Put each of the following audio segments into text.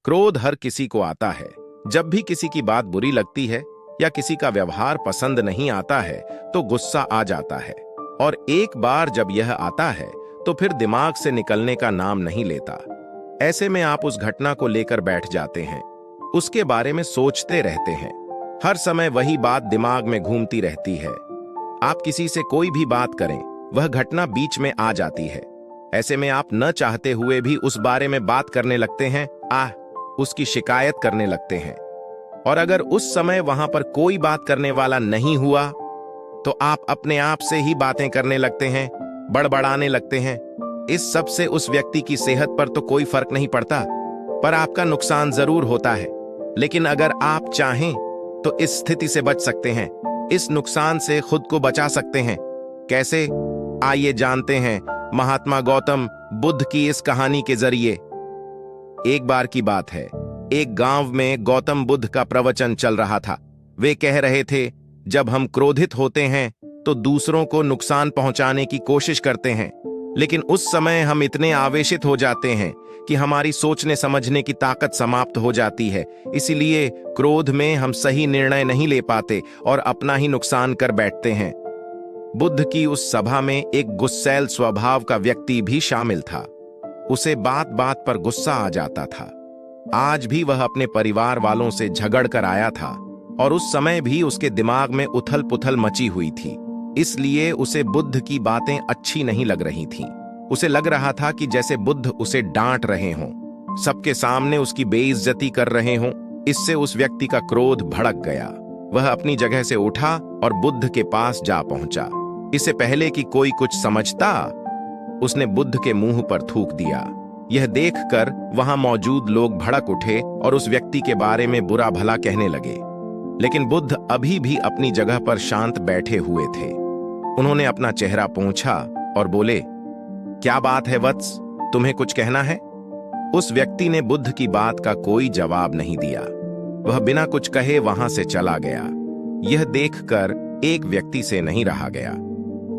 क्रोध हर किसी को आता है। जब भी किसी की बात बुरी लगती है या किसी का व्यवहार पसंद नहीं आता है तो गुस्सा आ जाता है, और एक बार जब यह आता है तो फिर दिमाग से निकलने का नाम नहीं लेता। ऐसे में आप उस घटना को लेकर बैठ जाते हैं, उसके बारे में सोचते रहते हैं। हर समय वही बात दिमाग में घूमती रहती है। आप किसी से कोई भी बात करें, वह घटना बीच में आ जाती है। ऐसे में आप न चाहते हुए भी उस बारे में बात करने लगते हैं, उसकी शिकायत करने लगते हैं। और अगर उस समय वहां पर कोई बात करने वाला नहीं हुआ तो आप अपने आप से ही बातें करने लगते हैं, बड़बड़ाने लगते हैं। इस सब से उस व्यक्ति की सेहत पर तो कोई फर्क नहीं पड़ता, पर आपका नुकसान जरूर होता है। लेकिन अगर आप चाहें तो इस स्थिति से बच सकते हैं, इस नुकसान से खुद को बचा सकते हैं। कैसे? आइए जानते हैं महात्मा गौतम बुद्ध की इस कहानी के जरिए। एक बार की बात है, एक गांव में गौतम बुद्ध का प्रवचन चल रहा था। वे कह रहे थे, जब हम क्रोधित होते हैं तो दूसरों को नुकसान पहुंचाने की कोशिश करते हैं, लेकिन उस समय हम इतने आवेशित हो जाते हैं कि हमारी सोचने समझने की ताकत समाप्त हो जाती है। इसीलिए क्रोध में हम सही निर्णय नहीं ले पाते और अपना ही नुकसान कर बैठते हैं। बुद्ध की उस सभा में एक गुस्सैल स्वभाव का व्यक्ति भी शामिल था। उसे बात बात पर गुस्सा आ जाता था। आज भी वह अपने परिवार वालों से झगड़ कर आया था और उस समय भी उसके दिमाग में उथल पुथल मची हुई थी। इसलिए उसे बुद्ध की बातें अच्छी नहीं लग रही थीं। उसे लग रहा था कि जैसे बुद्ध उसे डांट रहे हों, सबके सामने उसकी बेइज्जती कर रहे हों। इससे उस व्यक्ति का क्रोध भड़क गया। वह अपनी जगह से उठा और बुद्ध के पास जा पहुंचा। इससे पहले कि कोई कुछ समझता, उसने बुद्ध के मुंह पर थूक दिया। यह देखकर वहां मौजूद लोग भड़क उठे और उस व्यक्ति के बारे में बुरा भला कहने लगे। लेकिन बुद्ध अभी भी अपनी जगह पर शांत बैठे हुए थे। उन्होंने अपना चेहरा पोंछा और बोले, क्या बात है वत्स, तुम्हें कुछ कहना है? उस व्यक्ति ने बुद्ध की बात का कोई जवाब नहीं दिया। वह बिना कुछ कहे वहां से चला गया। यह देखकर एक व्यक्ति से नहीं रहा गया।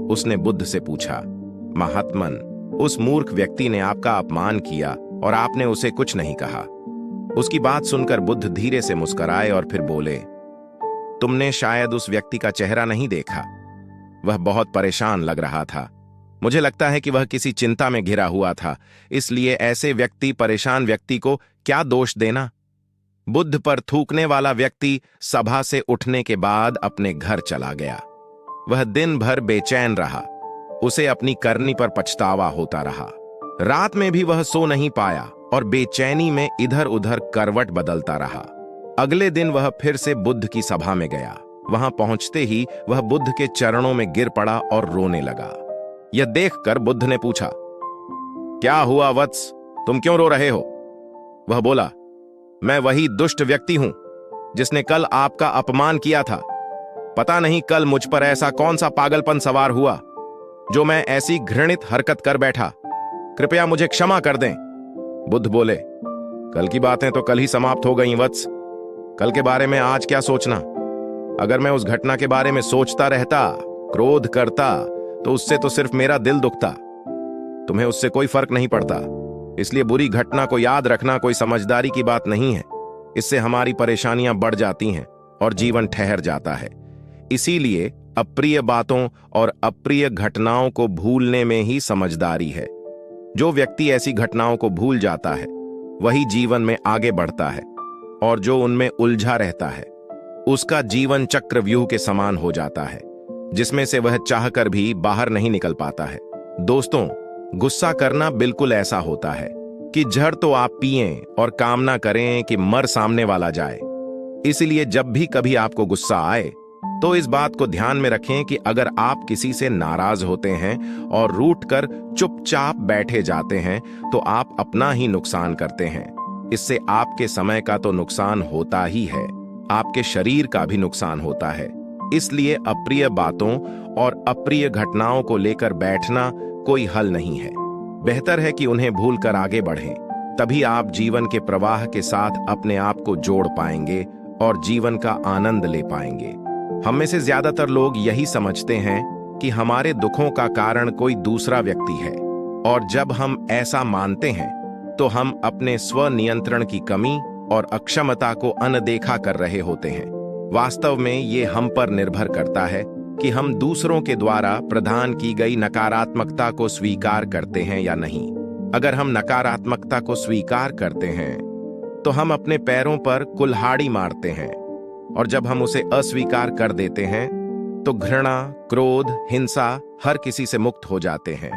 उसने बुद्ध से पूछा, महात्मन, उस मूर्ख व्यक्ति ने आपका अपमान किया और आपने उसे कुछ नहीं कहा। उसकी बात सुनकर बुद्ध धीरे से मुस्कुराए और फिर बोले, तुमने शायद उस व्यक्ति का चेहरा नहीं देखा। वह बहुत परेशान लग रहा था। मुझे लगता है कि वह किसी चिंता में घिरा हुआ था। इसलिए ऐसे परेशान व्यक्ति को क्या दोष देना? बुद्ध पर थूकने वाला व्यक्ति सभा से उठने के बाद अपने घर चला गया। वह दिन भर बेचैन रहा। उसे अपनी करनी पर पछतावा होता रहा। रात में भी वह सो नहीं पाया और बेचैनी में इधर उधर करवट बदलता रहा। अगले दिन वह फिर से बुद्ध की सभा में गया। वहां पहुंचते ही वह बुद्ध के चरणों में गिर पड़ा और रोने लगा। यह देखकर बुद्ध ने पूछा, क्या हुआ वत्स, तुम क्यों रो रहे हो? वह बोला, मैं वही दुष्ट व्यक्ति हूं जिसने कल आपका अपमान किया था। पता नहीं कल मुझ पर ऐसा कौन सा पागलपन सवार हुआ जो मैं ऐसी घृणित हरकत कर बैठा। कृपया मुझे क्षमा कर दें। बुद्ध बोले, कल की बातें तो कल ही समाप्त हो गईं वत्स। कल के बारे में आज क्या सोचना? अगर मैं उस घटना के बारे में सोचता रहता, क्रोध करता, तो उससे तो सिर्फ मेरा दिल दुखता। तुम्हें उससे कोई फर्क नहीं पड़ता। इसलिए बुरी घटना को याद रखना कोई समझदारी की बात नहीं है। इससे हमारी परेशानियां बढ़ जाती हैं और जीवन ठहर जाता है। इसीलिए अप्रिय बातों और अप्रिय घटनाओं को भूलने में ही समझदारी है। जो व्यक्ति ऐसी घटनाओं को भूल जाता है वही जीवन में आगे बढ़ता है, और जो उनमें उलझा रहता है उसका जीवन चक्रव्यूह के समान हो जाता है, जिसमें से वह चाहकर भी बाहर नहीं निकल पाता है। दोस्तों, गुस्सा करना बिल्कुल ऐसा होता है कि जहर तो आप पिएं और कामना करें कि मर सामने वाला जाए। इसलिए जब भी कभी आपको गुस्सा आए तो इस बात को ध्यान में रखें कि अगर आप किसी से नाराज होते हैं और रूठकर चुपचाप बैठे जाते हैं तो आप अपना ही नुकसान करते हैं। इससे आपके समय का तो नुकसान होता ही है, आपके शरीर का भी नुकसान होता है। इसलिए अप्रिय बातों और अप्रिय घटनाओं को लेकर बैठना कोई हल नहीं है। बेहतर है कि उन्हें भूलकर आगे बढ़ें। तभी आप जीवन के प्रवाह के साथ अपने आप को जोड़ पाएंगे और जीवन का आनंद ले पाएंगे। हम में से ज्यादातर लोग यही समझते हैं कि हमारे दुखों का कारण कोई दूसरा व्यक्ति है, और जब हम ऐसा मानते हैं तो हम अपने स्व नियंत्रण की कमी और अक्षमता को अनदेखा कर रहे होते हैं। वास्तव में ये हम पर निर्भर करता है कि हम दूसरों के द्वारा प्रदान की गई नकारात्मकता को स्वीकार करते हैं या नहीं। अगर हम नकारात्मकता को स्वीकार करते हैं तो हम अपने पैरों पर कुल्हाड़ी मारते हैं, और जब हम उसे अस्वीकार कर देते हैं तो घृणा, क्रोध, हिंसा हर किसी से मुक्त हो जाते हैं।